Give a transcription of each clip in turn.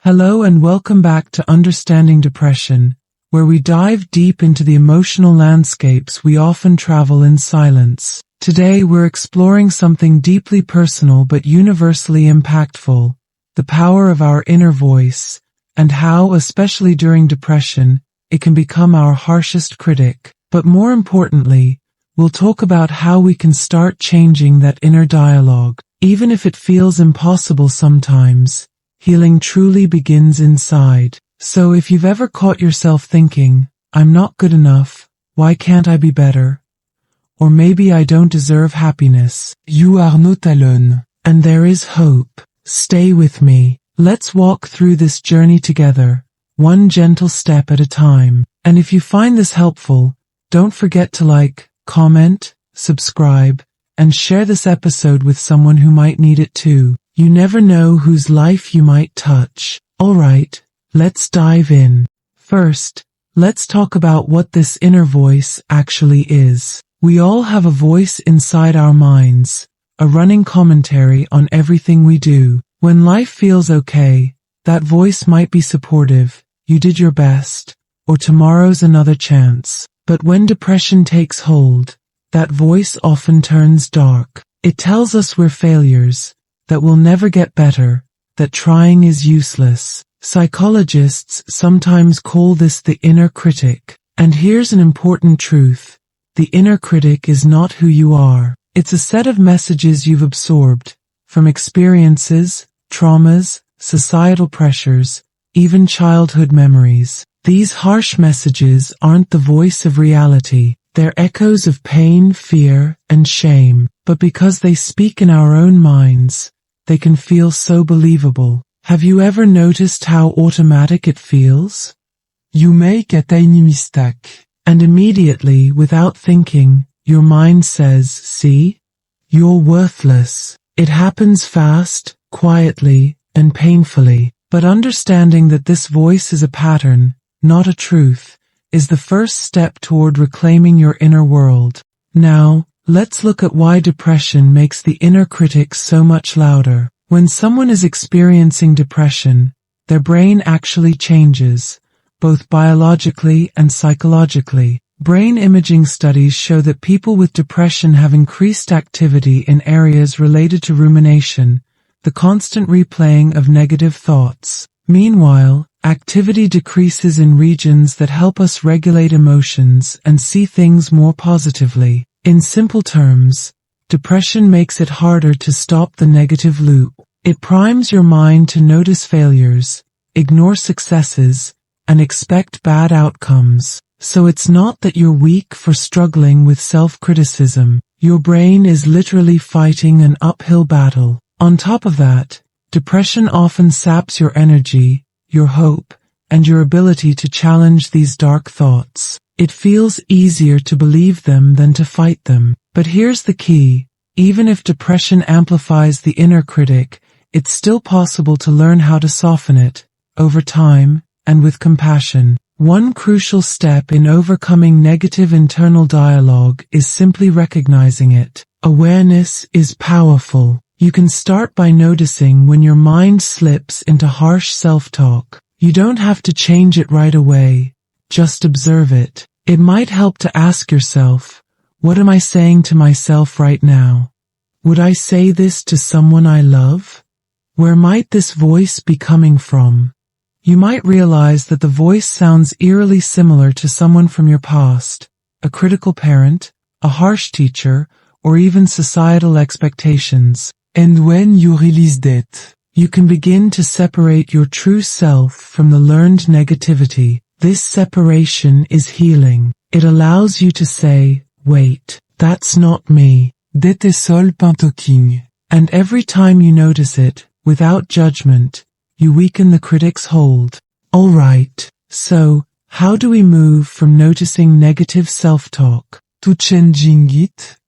Hello and welcome back to Understanding Depression, where we dive deep into the emotional landscapes we often travel in silence. Today we're exploring something deeply personal but universally impactful, the power of our inner voice, and how, especially during depression, it can become our harshest critic. But more importantly, we'll talk about how we can start changing that inner dialogue. Even if it feels impossible sometimes, healing truly begins inside. So if you've ever caught yourself thinking, I'm not good enough, why can't I be better? Or maybe I don't deserve happiness. You are not alone. And there is hope. Stay with me. Let's walk through this journey together, one gentle step at a time. And if you find this helpful, don't forget to like, comment, subscribe, and share this episode with someone who might need it too. You never know whose life you might touch. Alright, let's dive in. First, let's talk about what this inner voice actually is. We all have a voice inside our minds, a running commentary on everything we do. When life feels okay, that voice might be supportive, you did your best, or tomorrow's another chance. But when depression takes hold, that voice often turns dark. It tells us we're failures, that we'll never get better, that trying is useless. Psychologists sometimes call this the inner critic. And here's an important truth. The inner critic is not who you are. It's a set of messages you've absorbed, from experiences, traumas, societal pressures, even childhood memories. These harsh messages aren't the voice of reality. They're echoes of pain, fear, and shame. But because they speak in our own minds, they can feel so believable. Have you ever noticed how automatic it feels? You make a tiny mistake, and immediately, without thinking, your mind says, see? You're worthless. It happens fast, quietly, and painfully. But understanding that this voice is a pattern, not a truth, is the first step toward reclaiming your inner world. Now, let's look at why depression makes the inner critic so much louder. When someone is experiencing depression, their brain actually changes, both biologically and psychologically. Brain imaging studies show that people with depression have increased activity in areas related to rumination, the constant replaying of negative thoughts. Meanwhile, activity decreases in regions that help us regulate emotions and see things more positively. In simple terms, depression makes it harder to stop the negative loop. It primes your mind to notice failures, ignore successes, and expect bad outcomes. So it's not that you're weak for struggling with self-criticism. Your brain is literally fighting an uphill battle. On top of that, depression often saps your energy, your hope, and your ability to challenge these dark thoughts. It feels easier to believe them than to fight them. But here's the key. Even if depression amplifies the inner critic, it's still possible to learn how to soften it, over time, and with compassion. One crucial step in overcoming negative internal dialogue is simply recognizing it. Awareness is powerful. You can start by noticing when your mind slips into harsh self-talk. You don't have to change it right away. Just observe it. It might help to ask yourself, what am I saying to myself right now? Would I say this to someone I love? Where might this voice be coming from? You might realize that the voice sounds eerily similar to someone from your past, a critical parent, a harsh teacher, or even societal expectations. And when you release that, you can begin to separate your true self from the learned negativity. This separation is healing. It allows you to say, wait, that's not me. Dette sol talking. And every time you notice it, without judgment, you weaken the critic's hold. Alright, so, how do we move from noticing negative self-talk to changing it?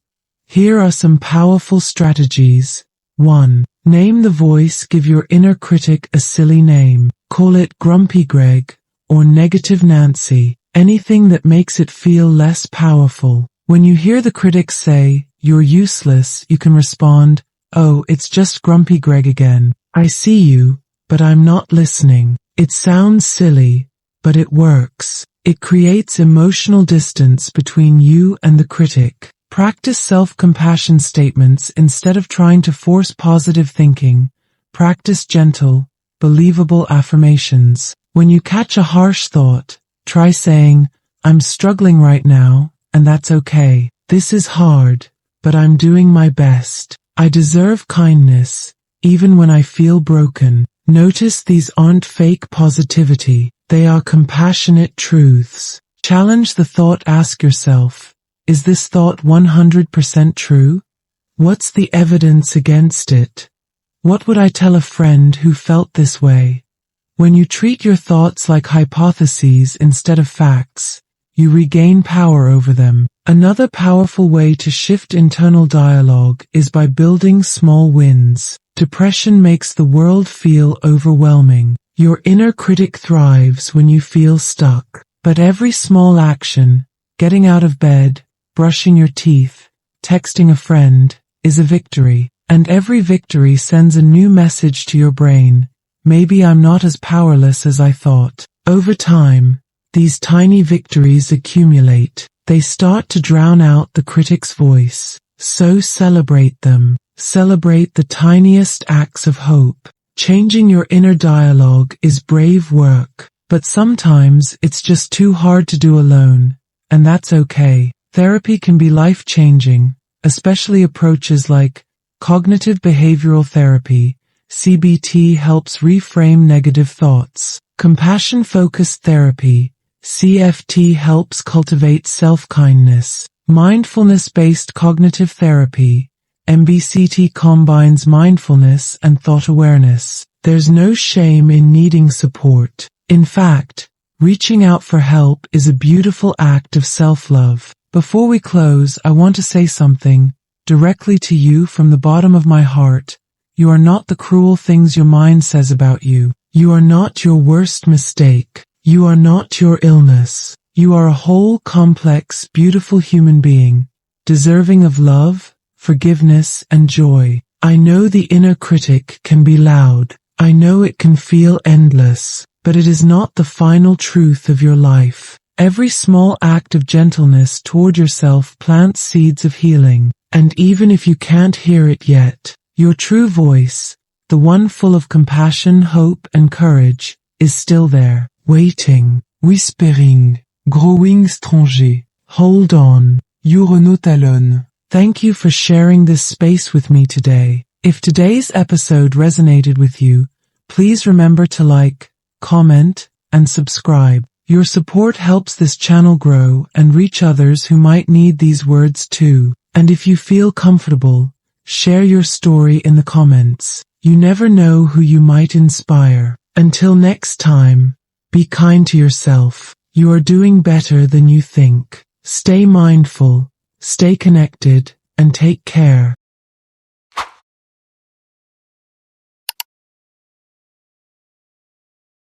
Here are some powerful strategies. 1. Name the voice. Give your inner critic a silly name. Call it Grumpy Greg or Negative Nancy, anything that makes it feel less powerful. When you hear the critic say, you're useless, you can respond, oh, it's just Grumpy Greg again. I see you, but I'm not listening. It sounds silly, but it works. It creates emotional distance between you and the critic. Practice self-compassion statements instead of trying to force positive thinking. Practice gentle, believable affirmations. When you catch a harsh thought, try saying, "I'm struggling right now, and that's okay. This is hard, but I'm doing my best. I deserve kindness, even when I feel broken." Notice these aren't fake positivity. They are compassionate truths. Challenge the thought. Ask yourself, is this thought 100% true? What's the evidence against it? What would I tell a friend who felt this way? When you treat your thoughts like hypotheses instead of facts, you regain power over them. Another powerful way to shift internal dialogue is by building small wins. Depression makes the world feel overwhelming. Your inner critic thrives when you feel stuck. But every small action, getting out of bed, brushing your teeth, texting a friend, is a victory. And every victory sends a new message to your brain. Maybe I'm not as powerless as I thought. Over time, these tiny victories accumulate. They start to drown out the critic's voice. So celebrate them. Celebrate the tiniest acts of hope. Changing your inner dialogue is brave work, but sometimes it's just too hard to do alone, and that's okay. Therapy can be life-changing, especially approaches like cognitive behavioral therapy. CBT helps reframe negative thoughts. Compassion-focused therapy. CFT helps cultivate self-kindness. Mindfulness-based cognitive therapy. MBCT combines mindfulness and thought awareness. There's no shame in needing support. In fact, reaching out for help is a beautiful act of self-love. Before we close, I want to say something directly to you from the bottom of my heart. You are not the cruel things your mind says about you. You are not your worst mistake. You are not your illness. You are a whole, complex, beautiful human being, deserving of love, forgiveness, and joy. I know the inner critic can be loud. I know it can feel endless, but it is not the final truth of your life. Every small act of gentleness toward yourself plants seeds of healing. And even if you can't hear it yet, your true voice, the one full of compassion, hope, and courage, is still there, waiting, whispering, growing stronger. Hold on, you Renaud Talon. Thank you for sharing this space with me today. If today's episode resonated with you, please remember to like, comment, and subscribe. Your support helps this channel grow and reach others who might need these words too. And if you feel comfortable, share your story in the comments. You never know who you might inspire. Until next time, be kind to yourself. You are doing better than you think. Stay mindful, stay connected, and take care.